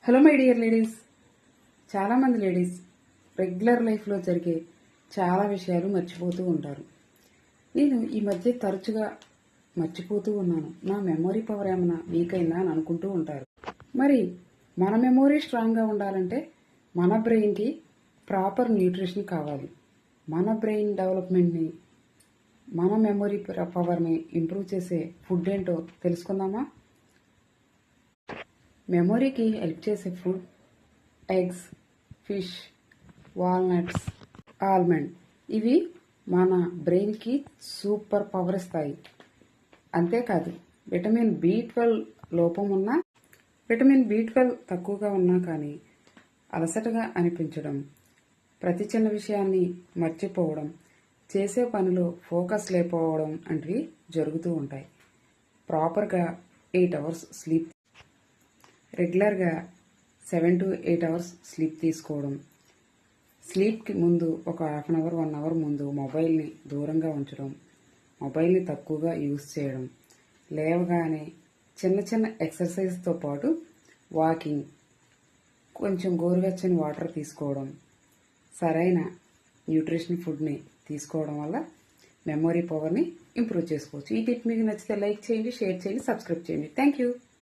Hello my dear ladies. చాలామంది ladies regular లైఫ్లో జరిగే చాలా విషయాలు మర్చిపోతూ ఉంటారు. నేను ఈ మధ్య తరచుగా మర్చిపోతూ ఉన్నాను. నా మెమొరీ పవర్ ఏమైనా వీక్ అయిందా అని అనుకుంటూ ఉంటారు. మరి మన మెమొరీ స్ట్రాంగ్గా ఉండాలంటే మన బ్రెయిన్కి ప్రాపర్ న్యూట్రిషన్ కావాలి. మన బ్రెయిన్ డెవలప్మెంట్ని, మన మెమొరీ పవర్ని ఇంప్రూవ్ చేసే ఫుడ్ ఏంటో తెలుసుకుందామా? మెమొరీకి హెల్ప్ చేసే food eggs, fish, walnuts, almond. ఇవి మన బ్రెయిన్కి సూపర్ పవర్ ఇస్తాయి. అంతేకాదు విటమిన్ B12 లోపం ఉన్నా, విటమిన్ B12 తక్కువగా ఉన్నా కానీ అలసటగా అనిపించడం, ప్రతి చిన్న విషయాన్ని మర్చిపోవడం, చేసే పనిలో ఫోకస్ లేకపోవడం వంటివి జరుగుతూ ఉంటాయి. ప్రాపర్గా 8 అవర్స్ స్లీప్, రెగ్యులర్గా 7 to 8 అవర్స్ స్లీప్ తీసుకోవడం, స్లీప్కి ముందు ఒక హాఫ్ అన్ అవర్ 1 అవర్ ముందు మొబైల్ని దూరంగా ఉంచడం, మొబైల్ని తక్కువగా యూజ్ చేయడం, లేవగానే చిన్న చిన్న ఎక్సర్సైజ్తో పాటు వాకింగ్, కొంచెం గోరువెచ్చని వాటర్ తీసుకోవడం, సరైన న్యూట్రిషన్ ఫుడ్ని తీసుకోవడం వల్ల మెమొరీ పవర్ని ఇంప్రూవ్ చేసుకోవచ్చు. ఈ టిప్ మీకు నచ్చితే లైక్ చేయండి, షేర్ చేయండి, సబ్స్క్రైబ్ చేయండి. Thank you.